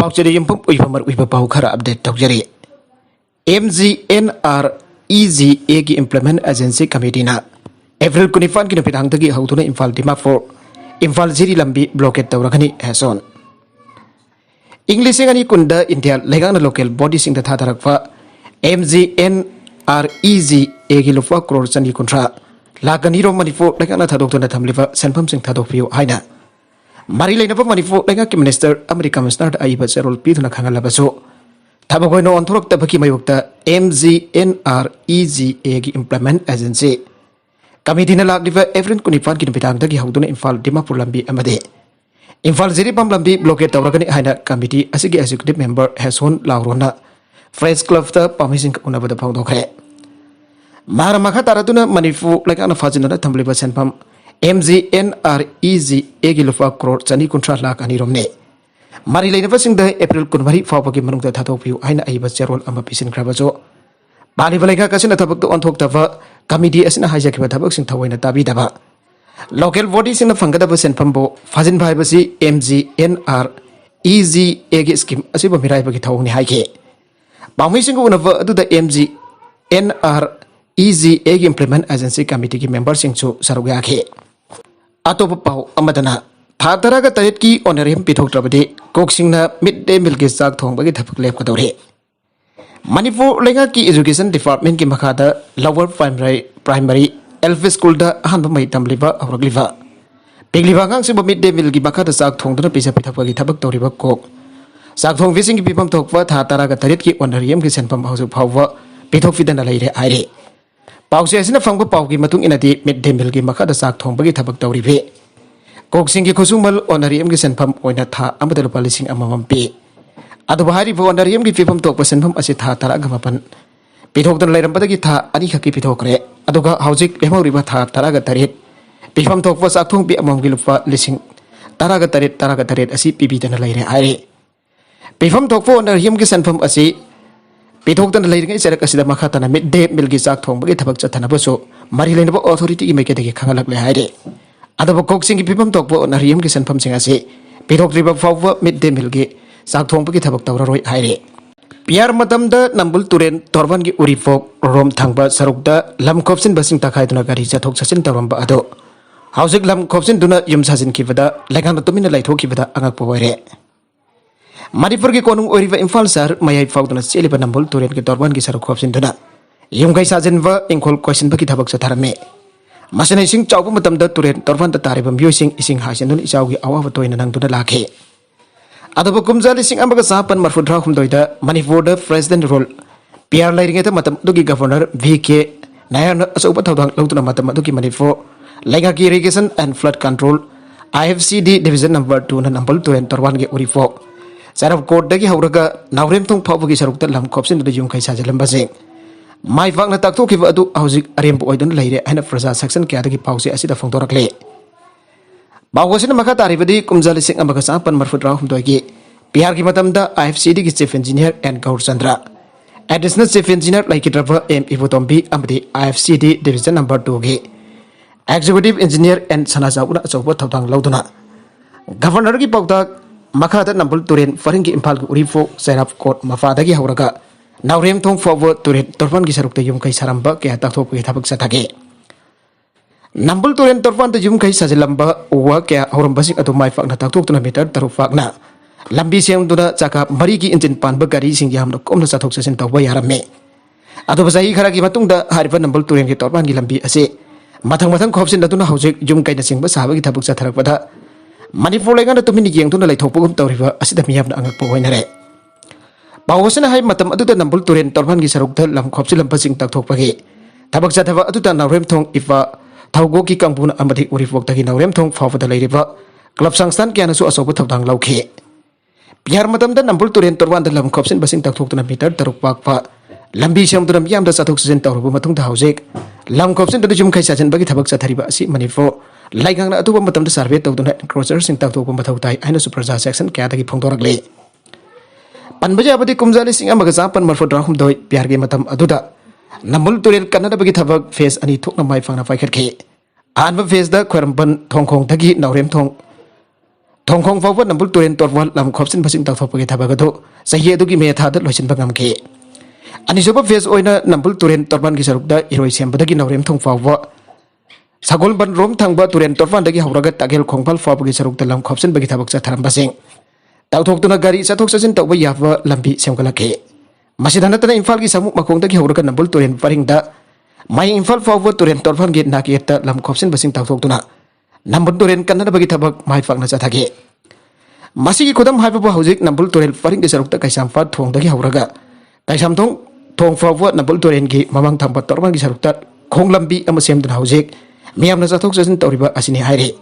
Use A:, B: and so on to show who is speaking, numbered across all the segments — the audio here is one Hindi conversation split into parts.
A: पाउचरी यंपम उइफमर उइफ पाउ खरा अपडेट तौजरी MGNREGA की इम्प्लीमेंट एजेंसी कमेटी ना एप्रिल 25 की नुपिदांगदगी हौदुना इम्फाल दिमापुर इम्फाल जिरी लंबी ब्लॉकेट तौरगनी हैसोन इंग्लिश गनी कुंदा इंडिया लेगांग लोकल बॉडी सिंग दा थादरकफा MGNREGA की लुफा करोड़ चनी कुंट्रा लागनी रो मणिपुर लेगांग थादोक्तुना थमलिफा सेनफम सिंग थादोक्पियो हाइना मारी लेनब मणिपुर लेगांग की मिनिस्टर अमेरिका कमिश्नर आइबा चेरोल पीथुना खांगलाबसो थाबगोइनो ऑन्थोरक्तबकी मयुक्ता MGNREGA की इम्प्लीमेंट एजेंसी कमिटीना लाक्लिबा एप्रिल 25 की नुपिदांगदगी हौदुना इम्फाल दिमापुर लंबी अमदे इम्फाल जिरीबम लंबी ब्लॉकेट तौरगनी हाइना कमिटी असिगी एग्जीक्यूटिव मेंबर हेसोन लाउरोना फ्रेंच क्लब ता पामिसिंग उनबदा फाउदोखरे मारा मखा तारातुना मणिपुर लेगांग फाजिनना थमलिबा सेनफम MGNREGA की लुफा करोड़ चनी कुंट्रा लाख अनिरोमने मारी लेनबसिंगदा एप्रिल 22 फावबगी मनुंगदा थादोक्पियो हाइना आइबा चेरोल अमा पिसिनख्राबजो पालिबा लेगाकसिना थबकतो ऑन्थोक्तबा कमिटी असिना हाइजाखिबा थबकसिंग थवैना ताबिदबा लोकल बॉडी सिंह फंगदब सेनफमबो फाजिन भाईबसी MGNREGA की स्कीम असिबा मिराइबगी थौनी हाइके पाउमिसिंग उनब अदुदा MGNREGA की इम्प्लीमेंट एजेंसी कमिटी की मेंबर सिंगसु सरुग याखे अतोप पाउ अमदना था तरग तरेट की ऑनरेरियम पिथोक्त्रबदि कोकसिंगना मिड डे मील की चाक थोंबगी थबक लेपकदौरे मणिपुर लेगा की एजुकेशन डिपार्टमेंट की मखादा लोअर प्राइमरी एलपी स्कूल दा अहम मई तमलिबा औरगलिबा पिगलिबा गांग से मिड डे मील की मखादा चाक थोंदना पिसा पिथपगी थबक तौरिबा कोक चाक थोंबिसिंग की पिफम थोकवा था तरग तरेट की ऑनरेरियम की सेनफम हौजु फाववा पिथोकफिदना लेरे आइरे पाउसे असिना फंगबा पाउ की मतुंग इनादि मिड डे मील की मखादा चाक थोंबगी थबक तौरिबे कोकसिंग की खुसुमल ऑनरेरियम की सेनफम ओइना था अमदा लुपा लिसिंग अममम पी अदुबा हारिबा ऑनरेरियम की फिफम तोकपा सेनफम असि था तरग मपन पिथोकदन लेरंबदगी था अनि खकी पिथोकरे अदुगा हौजिक लेमौरिबा था तरग तरेट पिफम तोकपा चाकथोंग पी अमम की लुपा लिसिंग तरग तरेट असि पिबिदना लेरे आइरे पिफम तोकपा ऑनरेरियम की सेनफम असि पिथोकदन लेरिंग इचरक असिदा मखातना मिड डे मील की चाक थोंबगी थबक चथनबसो मरी लेनबा अथॉरिटी की मेकेदगी खंगलकले हाइरे अदबा कोकसिंग की पिफम तोकपा ऑनरेरियम की सेनफम सिंग असि पिथोकद्रिबा फावबा मिड डे मील की चाक थोंबगी थबक तौररोय हाइरे पियार मतमदा नंबुल तुरेन तोरबन की उरिफोक रोम थांबा सरुकदा लम खोपसिन बसिंग तखाइदुना गारी चथोक चसिन तौरंबा अदो हौजिक लम खोपसिन दुना युम साजिनखिबदा लेगांदा तुमिना लाइथोखिबदा अंगकपा ओइरे मणिपुर की कोनुंग ओइरिबा इम्फाल शहर मयाइ फाउदुना चेलिबा नंबुल तुरेन की तोरबन की सरुक खोपसिन दुना युमगै साजिनबा इंखोल क्वेश्चन बकी थबक चथारमे मसने सिंग चाउबा मतमदा तुरेन तोरबन तारिबा मियोसिंग इसिंग हासिनदुन इचाउगी अवाबा तोइना नंगदुना लाखे अदब कुमजा लिसिंग अमगा सापन मरफुद्रा हुमदोइदा मणिपुर प्रेसिडेंट रोल पियार लाइरिंगेता मतम दुगी गवर्नर VK नायर अचौबा थौदांग लौतुना मतम दुगी मणिपुर लेगा की irrigation and flood control IFCD division number 2 ना नंबल तुरेन तोरवान के उरिफो सरब कोर्ट दगी हौरगा नावरेम थोंग फावबगी सरुकता लम खोपसिन द युम खैसा जलमबजे माइ फाकना ताकथोखिबा अदु हौजिक अरेमबो ओइदन लेरे आइना प्रजा सेक्शन क्या दगी पाउसे असिदा फोंदोरकले बावसिन मखा तारिबदी कुमजा लिसिंग अमगा सापन मरफुद्रा हुमदोइगी बिहार की मतमदा IFCD की chief engineer N Gour Chandra additional chief engineer लाइकिद्रबा M इबोतोम्बी अमदी IFCD डिवीजन नंबर 2 की एग्जीक्यूटिव इंजीनियर एन सनाजाउना अचौबा थौदांग लौदुना गवर्नर की पौता मखादा नंबुल तुरेन फरिंग की इम्फाल की उरिफो सेराप कोर्ट मफादगी हौरगा नावरेम थोंग फावो तुरेन तोरफन की सरुकता युमखै सरंबा क्या ताकथोकपगी थबक चथागे नंबुल तुरेन तोरफन युमखै सजिलंबा उवा क्या हौरंबसिंग अदु माइ फाकना ताकथोक्तुना मीटर तरुक फाकना लंबी सेंदुना चाका मरी की इंजिन पानबा गारी सिंग यामना कोमना चथोक चसिन तौबा यारमे अदु बजाई खरा की मतुंगदा हारिबा नंबुल तुरेन की तोरफन की लंबी असे मथंग मथंग खोपसिन दतुना हौजिक युम कैना सिंगबा साबगी थबक चथरकपदा मणिपुर लेगांदा तुमिनि येंगतुना लैथोकपगुम तौरिबा असिदा मियामना अंगकपा ओइनरे बावसना हाइ मतम अदुदा नंबुल तुरेन तोरफन की सरुकदा लम खोपसिन लंबसिंग ताकथोकपगी थबक चथबा अदुदा नावरेम थोंग इफा थाउगो की कंगबुना अमदि उरिफोक्तगी नावरेम थोंग फावबदा लेरिबा क्लब संस्थान क्यानासु अचौबा थौदांग लौखे पियार मतमदा नंबुल तुरेन तोरवान लम खोपसिन बसिंग ताकथोक्तुना मीटर तरुक पाकपा लंबी सेमदुना मियामदा चथोक चसिन तौरबा मतुंगदा हौजिक लम खोपसिन दु जुमखै साजनबगी थबक चथरिबा असि मणिपुर लाइगांगना अतुबा मतमदा सर्वे तौदुना एनक्रोचर सिंग ताकथोकपा मथौ ताइ आइना सुप्रजा सेक्शन क्यादगी फोंदोरकले पनबजाबदी कुमजाली सिंग अमगा जापन मरफुद्रा हुमदोइ पियार के मतम अदुदा नंबुल तुरेन कन्नदबगी थबक फेस अनि थोकना माइ फांगना फाइखटखे आनबा फेस दा खरमबन थोंखोंग दगी नावरेम थोंग thongkhong fawa nambul turen torwal lam khopsin basing tawthopagi thabag adu sahi adugi me thada loisinba ngamke anisuba phase oina nambul turen torban gi sarukda iroi sembadagi naurem thong fawa sagol ban rom thangba turen torban dagi hauraga tagel khongpal fawagi sarukda lam khopsin bagi thabak cha tharam basing tawthokduna gari chathok chasin tawba yaba lambi semgalake masidana tana imphal gi samuk makongdagi hauraga nambul turen paringda mai imphal fawa turen torban gi naketa lam khopsin basing tawthokduna nambul turen kanna bagi thabak mai fakna cha thage masigi kodam haiba hojik nambul turen paring gi sarukda kaisam fa thongdagi hauraga kaisam thong fawa nambul turen gi mamang thamba torban gi sarukta khonglambi ama semduna hojik miyamna chathok chasin tawriba asini haire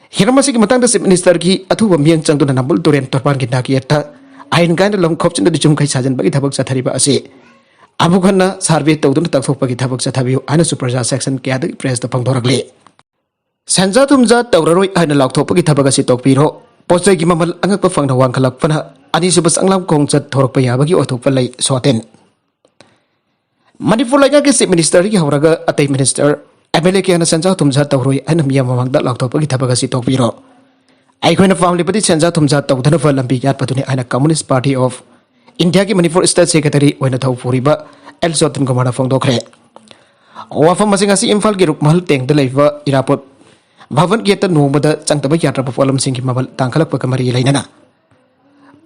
A: hiramasi ki matang da chief minister ki athuba miang changduna nambul turen torban gi naketa ain gaina lam khopchin da chung kai sajan bagi thabak chathariba ase abuganna survey tawduna takthokpa gi thabak chathabiu ana superja section kya da press da pangdorakle sanja tumja tawraroi aina lakthokpa gi thabak ase tokpiro pochai gi mamal angakpa fangna wangkhalakpana ani subas anglam kongchat thorokpa yabagi othokpa lai soten manipur laga ke chief minister gi hauraga atai minister MLA ke ana sanja tumja tawroi ana miyam mamangda lakthokpa gi thabak ase tokpiro aikoina family pati sanja tumja tawdana fa lambi yat patuni ana communist party of india ki manipur state secretary oina thau puriba el sotin kumara phongdokre wafam masing asi imphal gi rukmal teng da leiwa irapot bhavan geta nomada changtaba yatra papolam sing ki mabal tangkhalak pa kamari leinana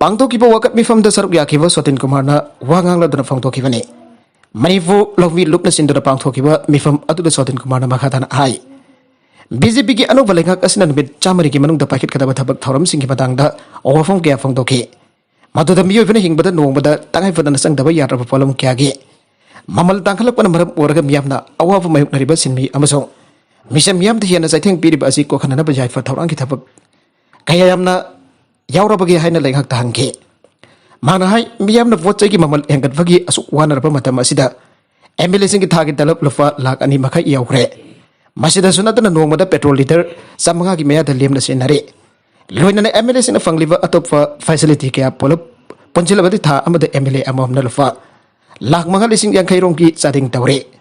A: pangto ki wakat mi fam da saruk yakiwa sotin kumarna wangang la dana phongto ki bane manipur longwi lukna sindura pangto ki wa mi fam atu da sotin kumarna makhatana hai BJP ki anu balengak asina nubit chamari ki manung da pakit kadaba thabak thoram sing ki batang da wafam kya phongto ki madu da miyo bana hingbada nomada tangai fadana sang daba yatra papolam kya gi mamal tangkhalak pa maram oraga miyamna awafa mayuk nariba sinmi amasong misam yam the hiana saitheng piriba asi ko khanana bajai fa thorang ki thabak kaya yamna yaurabagi haina lenghak ta hangke mana hai miyamna vote chai ki mamal engat bagi asuk wanar pa matam asida MLA sing ki thagi dalap lufa lak ani makai yaukre masida sunatana nongmada petrol liter samanga ki meya da lemna senare loinana MLA sing fangliba atop facility kya polop ponjilabadi tha amada MLA amamna lufa lak manga lising yang khairong ki sading tawre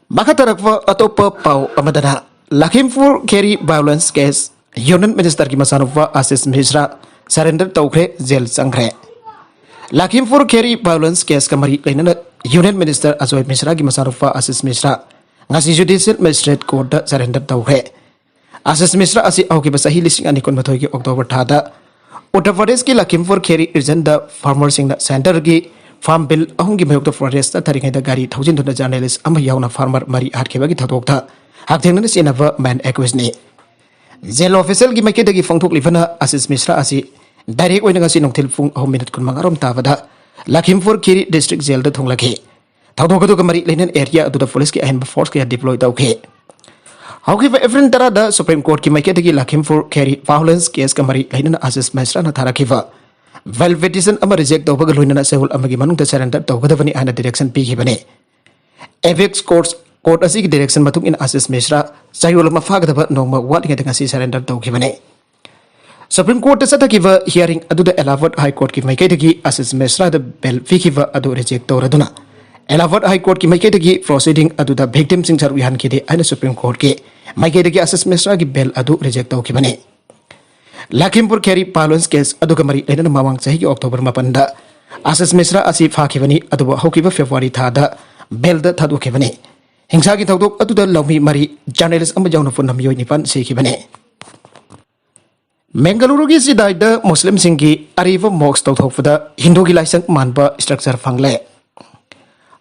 A: Makatarakwa atopa pau amadana Lakhimpur Kheri violence case Union Minister ki masanuwa Asis Mishra surrender tawkre jail changre Lakhimpur Kheri violence case kamari lainana Union Minister Ajoy Mishra ki masanuwa Asis Mishra ngasi judicial magistrate court da surrender tawkre Asis Mishra asi auki basahi lising ani kon mathoi ki October thada Uttar Pradesh ki Lakhimpur Kheri region da farmer sing da center ki farm bill ahungi mayok forest ta tharingai da gari thoujin thuna journalist ama yauna farmer mari hatkeba gi thatok tha haktheng na sinava man accuse ni jail official gi maike dagi phongthok lifana Asis Mishra asi direct oina ngasi nongthil phung 1 minute kun mangarom tabada Lakhimpur Kheri district jail da thonglakhe thawdok adu kamari leinen area adu da police ki ahin force ki deploy tawkhe hauki ba efren tara da supreme court ki maike dagi Lakhimpur Kheri violence case kamari leinen Asis Mishra na tharakhiwa Validation ama reject tawbaga loinana sehul amagi manung ta surrender tawgadabani ana direction pi khibane apex court asi ki direction matung in Asis Mishra sayul ma fagadaba nongma wat ngai ngasi surrender tawkhibane Supreme Court ta sathakiwa hearing adu da Allahabad High Court ki maikai dagi Asis Mishra da bail fi khiwa adu reject tawraduna Allahabad High Court ki maikai dagi proceeding adu da victim sing charu han ki de ana Supreme Court ki maikai dagi Asis Mishra ki bail adu reject tawkhibane Lakhimpur Kheri violence case aduga mari leina mamang chahi October 8 da Asis Mishra asi phakibani aduba hokiba February tha da bail da thadukibani hingsa gi thawdok aduda lawmi mari journalist ama jawna phun namyoi nipan sekibani Mangaluru gi sidai da Muslim singgi ariva mosque tawthokfada Hindu gi laisang manba structure fangle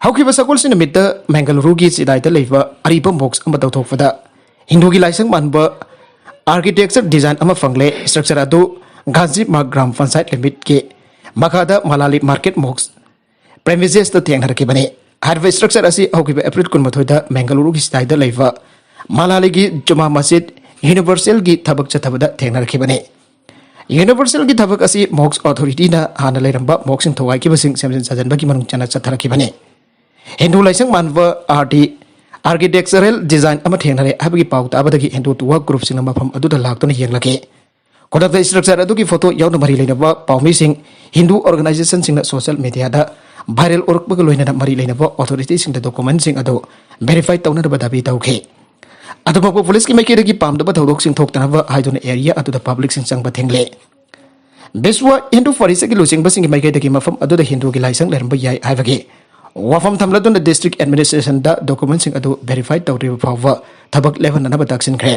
A: hokiba sakol sinamit da Mangaluru gi sidai da leiwa ariva mosque ama tawthokfada Hindu gi laisang manba Architecture design ama fangle structure adu Ghazi Marg Gram Panchayat limit ke makada Malali market mosque premises to tiang harke bane harve structure asi hokiba April kun mathoi da Mangaluru gi style da leiwa Malali gi Juma Masjid Universal gi thabak chathabada tiang harke bane Universal gi thabak asi mosque authority na hana leiramba mosque thawai ki basing semsen sajan bagi manung chana chatharke bane Hindu laisang manwa architectural design ama thenare abagi pauta abadagi Hindu tuwa group sing mafam adu da laktuna yenglake kodak da structure adu ki photo yauna mari leinaba paumi sing Hindu organization sing social media da viral ork baga loina mari leinaba authority sing da document sing adu verify tawna da badabi tawke ꯑꯗꯨꯐꯥꯎꯕ ꯄꯨꯂꯤꯁꯀꯤ ꯃꯥꯏꯀꯩꯗꯒꯤ ꯄꯥꯝꯗꯕ ꯊꯧꯗꯣꯛꯁꯤꯡ ꯊꯣꯛꯇꯅꯕ ꯍꯥꯏꯗꯨꯅ ꯑꯦꯔꯤꯌꯥ ꯑꯗꯨꯗ ꯄꯕ꯭ꯂꯤꯛꯁꯤꯡ ꯆꯪꯕ ꯊꯤꯡꯂꯦ꯫ ꯕꯤꯁ꯭ꯋ ꯍꯤꯟꯗꯨ ꯐꯔꯤꯁꯒꯤ ꯂꯨꯆꯤꯡꯕꯁꯤꯡꯒꯤ ꯃꯥꯏꯀꯩꯗꯒꯤ ꯃꯐꯝ ꯑꯗꯨꯗ ꯍꯤꯟꯗꯨꯒꯤ ꯂꯥꯏꯁꯪ ꯂꯩꯔꯝꯕ ꯌꯥꯏ ꯍꯥꯏꯕꯒꯤ ꯋꯥꯐꯝ ꯊꯝꯂꯗꯨꯅ ꯗꯤꯁꯇ꯭ꯔꯤꯛ ꯑꯦꯗꯃꯤꯅꯤꯁꯇ꯭ꯔꯦꯁꯟꯗ ꯗꯣꯀꯨꯃꯦꯟꯠꯁꯤꯡ ꯑꯗꯨ ꯚꯦꯔꯤꯐꯥꯏ ꯇꯧꯗ꯭ꯔꯤꯕ ꯐꯥꯎꯕ ꯊꯕꯛ ꯂꯦꯞꯍꯟꯅꯕ ꯇꯛꯁꯤꯟꯈ꯭ꯔꯦ꯫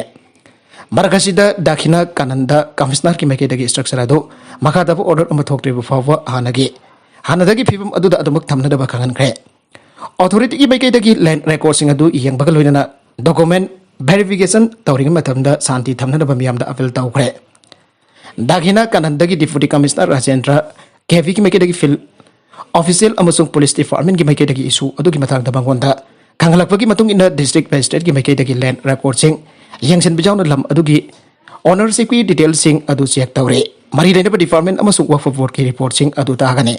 A: ꯃꯔꯛ ꯑꯁꯤꯗ ꯗꯥꯈꯤꯅꯥ ꯀꯥꯅꯟꯗ ꯀꯃꯤꯁꯅꯔꯒꯤ ꯃꯥꯏꯀꯩꯗꯒꯤ ꯁ꯭ꯇꯔꯛꯆꯔ ꯑꯗꯨ ꯃꯈꯥ ꯇꯥꯕ ꯑꯣꯔꯗꯔ ꯑꯃ ꯊꯣꯛꯇ꯭ꯔꯤꯕ ꯐꯥꯎꯕ ꯍꯥꯟꯅꯗꯒꯤ ꯐꯤꯕꯝ ꯑꯗꯨꯗ ꯑꯗꯨꯃꯛ ꯊꯝꯅꯗꯕ ꯈꯪꯍꯟꯈ꯭ꯔꯦ꯫ ꯑꯣꯊꯣꯔꯤटीꯒꯤ ꯃꯥꯏꯀꯩꯗꯒꯤ ꯂꯦꯟ ꯔꯦꯀꯣꯔꯗꯁꯤꯡ ꯑꯗꯨ ꯌꯦꯡꯕꯒ ꯂꯣꯏꯅꯅ ꯗꯣꯀꯨꯃꯦꯟꯠ ꯚꯦꯔꯤꯐꯤकेशन ꯇꯧꯔꯤꯉꯩ ꯃꯇꯝꯗ ꯁꯥꯟꯇꯤ ꯊꯝꯅꯅꯕ ꯃꯤꯌꯥꯝꯗ ꯑꯄꯤꯜ ꯇꯧꯈ꯭ꯔꯦ꯫ दाखिना कानंदगी डिप्यूटी कमिश्नर राजेंद्र केवी की मैकेदगी फिल ऑफिशियल अमसुंग पुलिस डिपार्टमेंट की मैकेदगी इशू अदुगी मतांग दा बंगोंदा खांगलकपगी मतुंग इन डिस्ट्रिक्ट मजिस्ट्रेट की मैकेदगी लैंड रिकॉर्डसिंग यंगसन बिजाउन लम अदुगी ओनरशिप की डिटेल्सिंग अदु चेक तौरे मरी लेनब डिपार्टमेंट अमसुंग वक्फ बोर्ड की रिपोर्टसिंग अदु तागने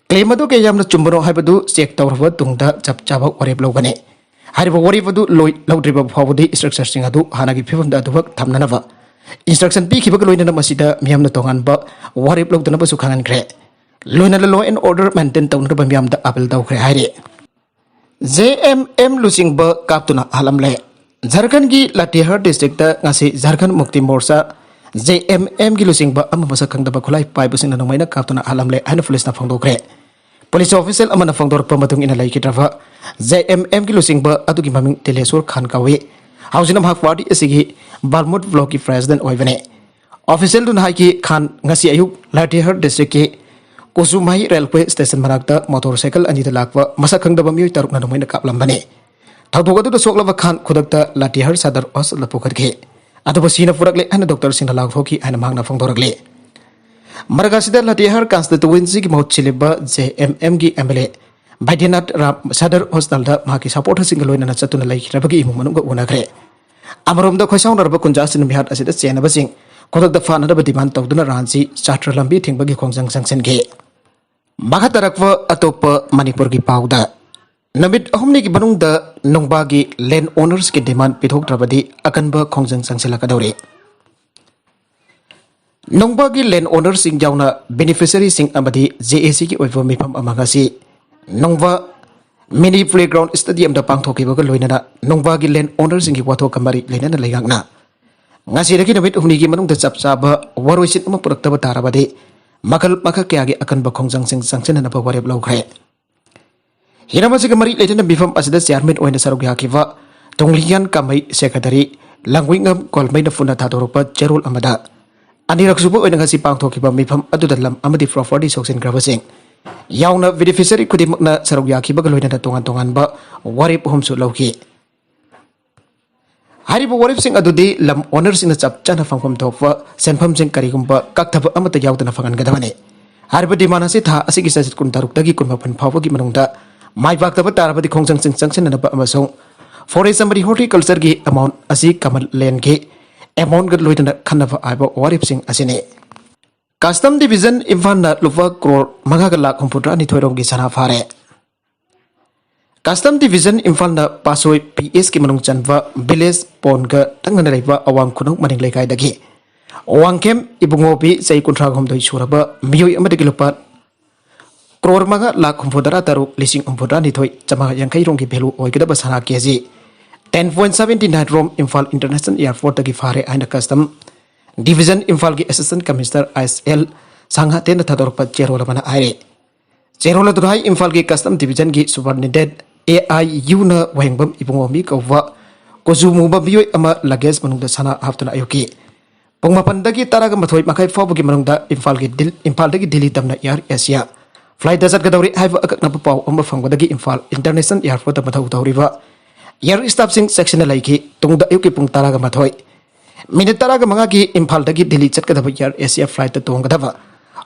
A: क्लेम अदु के यामना चुम्बरो हाइबदु चेक तौरब तुंगदा चप चाबा वरेब लौगने हारिब वरेब अदु लौद्रिब फावदि स्ट्रक्चरसिंग अदु हानागी फिवमदा अदुबक थमननबा इंस्ट्रक्शन पीखिबग लोइनना मसिदा मियामना तोंगानबा वारेब लौदनबसु खांगनख्रे लोइनला लॉ एंड ऑर्डर मेंटेन तौनरबा मियामदा अपील तौख्रे हाइरे JMM लुचिंगबा काप्तुना हालमले झारखंड की Latehar district ngasi Jharkhand Mukti Morcha JMM की लुचिंगबा अमा मसक खंगदबा खुलाई पाइबसिंग नंगमाइना काप्तुना हालमले हाइना पुलिसना फोंदोख्रे पुलिस ऑफिशियल अमना फोंदोरपा मतुंग इन लाइकिद्रबा JMM की लुचिंगबा अदुगी ममिंग तेलेसुर खान कावे हाउसिंग हाक पार्टी असिगी बालमुट ब्लॉक की प्रेसिडेंट ओइबने ऑफिशियल दुन हाई की खान ngasi अयुक लातेहार डिस्ट्रिक्ट के कोसुमाई रेलवे स्टेशन मनाक्ता मोटरसाइकिल अनिदा लाकवा मसक खंगदबा मियोय तरुकना नोमैना कापलंबने थाउदोगदुदा सोकलबा खान खुदकता लातेहार सदर हॉस्पिटल पुखतखे अदुबा सीना पुरकले अन डॉक्टर सिंह लाउथोकी अन मांगना फोंदोरकले मरगासिदा लातेहार कॉन्स्टिट्यूएंसी की मौत चिलिबा JMM की MLA बैद्यनाथ राम सदर हॉस्पिटल दा माकी सपोर्टर सिंह लोइना चतुना लाइखिरबगी इमु मनुंगा उनाखरे अमरोमदा खोसाउनरबा कुंजासिन बिहार असिदा चेनबसिंग खोदकदा फानदबा डिमांड तौदुना रांची छात्र लंबी थिंगबगी खोंजंग संगसनगे मखतरकवा अतोप मणिपुर की पाउदा नमित अहुमनी की बनुंगदा नोंगबागी लैंड ओनर्स की डिमांड पिथोक्त्रबदी अकनबा खोंजंग संगसिलकदौरे नोंगबागी लैंड ओनर्स सिंग जाउना बेनिफिशियरी सिंग अमदी JAC की ओइबा मिफम अमागासी नोंगबा मिनी प्लेग्राउंड स्टेडियम दा पांगथोकिबगा लोइनना नोंगबागी लैंड ओनर्स सिंग की वाथोक कमरी लेनना लेगांगना ngasi नमित हुनी की मनुंगदा चपचाबा वरोइसिन अमा पुरक्तबा ताराबदे मखल मखा क्यागे अकनबा खोंजंग सिंग संगसननबा वरेब लौख्रे हिरामसिग मरी लेटना बिफम असिदा चेयरमैन ओइना सरुग याकिवा तोंगलियन कमई सेक्रेटरी लंगविंगम कोलमैना फुना थादोरपा चेरोल अमदा अनिरकसुबा ओइना ngasi पांगथोकिबा मिफम अदुदा लम अमदी प्रॉपर्टी सोक्सिन ग्रबसिंग याउना बेनिफिशियरी खुदिमकना सरुग याकिबगा लोइना तोंगान तोंगानबा वरेब हमसु लौखि हारिब वरेबसिंग अदुदी लम ओनरसिंग चप चाना फंगफम थोकवा सेनफमसिंग करिगुंबा कक्थब अमत याउदना फंगनगदबने हारिब डिमांड असि था असिगी सजित कुन तरुक्तगी कुन मफन फावगी मनुंगदा माइबाक्तब तारबदी खोंजंग सिंग संगसिननबा अमसों फॉरेस्ट अमरी हॉर्टिकल्चर की अमाउंट असि कमल लैंड के अमाउंट गद लोइदना खनबा आइबा वरेबसिंग असिने कस्टम डिवीजन इम्फाल लुपा करोड़ मंगा लाख हुंफुद्रा निथोइरोम की सना फारे कस्टम डिवीजन इम्फाल पासोई PS की मनुंग चनवा विलेज पोनगा तंगना लेबा अवांग खुनों मनिंग लेकाइदगी अवांगकेम इबुंगोबी चै कुंथ्रा घोमदोइ सुरबा मियोय अमदगी लुपा करोड़ मंगा लाख हुंफुद्रा तरुक लिसिंग हुंफुद्रा निथोइ चमा यांखै रोंगी भेलु ओइगदबा सना केजी 10.79 रोम इम्फाल इंटरनेशनल एयरपोर्ट की फारे आइन कस्टम डिवीजन इम्फाल की असिस्टेंट कमिश्नर ISL सांगा तेन थादोरपा चेरोला मना आइरे चेरोला दुराई इम्फाल की कस्टम डिवीजन की सुपरिटेंडेंट AIU न वहेंगबम इबुंगोमी कौवा कोजुमुबा बियोय अमा लगेज मनुंगदा सना हाफ्तुना अयुकी पुंगमापनदगी तारागा मथोय मखै फावबगी मनुंगदा इम्फालदगी दिल्ली तमना एयर एशिया फ्लाइट चटकदौरी हाइबा अककनबा पाव अमा फंगबदगी इम्फाल इंटरनेशनल एयरपोर्ट मथौ तौरिबा एयर स्टाफ सिंग सेक्शन लाइकी तुंगदा अयुकी पुंग तारागा मथोय मिनट तारागा मंगा की इम्फालदगी दिल्ली चटकदबा एयर एशिया फ्लाइट तोंगदबा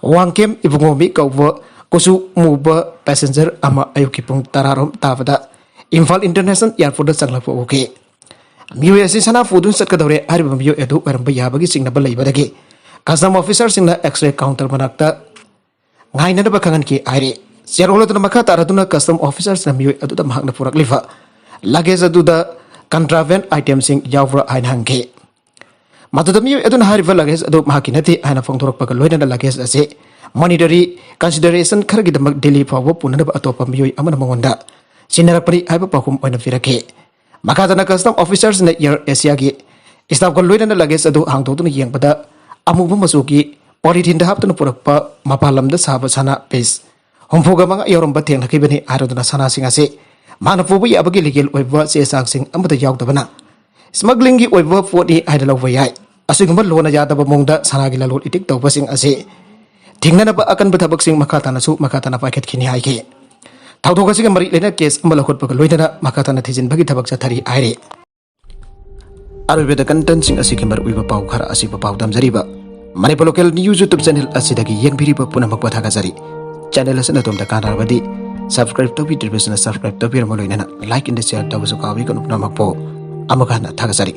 A: वांगकेम इबुंगोमी कौवा कोसु मुबा पैसेंजर अमा अयुकी पुंग तारारोम ताबदा इम्फाल इंटरनेशनल एयरपोर्ट चंगलापो ओके मियोयसी सना फुदुन चटकदौरे हरिब मियो एदु वरंबा याबगी सिंगनबा लैबदगी कस्टम ऑफिसर सिंगना एक्सरे काउंटर मनाक्ता ngainadaba kangan ki aire चेरोलदुना मखा तारादुना कस्टम ऑफिसर सिंग मियो अदुदा महकना पुरकलिफा लगेज अदुदा कंट्रावेंट आइटम सिंग यावरा आइन हंगे मदुदा मियो अदुना हारिबा लगेज अदु महकी नथि आइना फोंथोरकपा लोइना लगेज असे मॉनिटरी कंसिडरेशन खरगिदमक दिल्ली फाव पुननब अतोपा मियोय अमन मंगोंदा सिनरपरि आइबा पाखुम ओइना फिरके Makadana custom officers na Air Asia ki staff ko loina luggage adu hangdokduna yengpada amuba machuki polythene da haptuna purakpa mapalamda saba sana piece homfoga manga yoromba thengnakibani aroduna sana singa se mana pubu yabagi legal oiba se sangsing amada yawdabana smuggling gi oiba poti aidalo wayai asugumba lona yadaba mongda sana gi lalol itik tawbasing ase thingnana ba akan bathabak sing makatana paket khini haike thawdokasi ga mari lena case amala khotpa loidana makatana thijin bagi thabak chathari aire arubeda content sing asigi mar uiba pau khara asiba pau damjariba Manipur local news YouTube channel asidagi yengbiriba punamak pathagajari channel asana tomda kanarbadi subscribe to video subscribe to bir moloinana like and share to su kawi kan upnamakpo amakana thagajari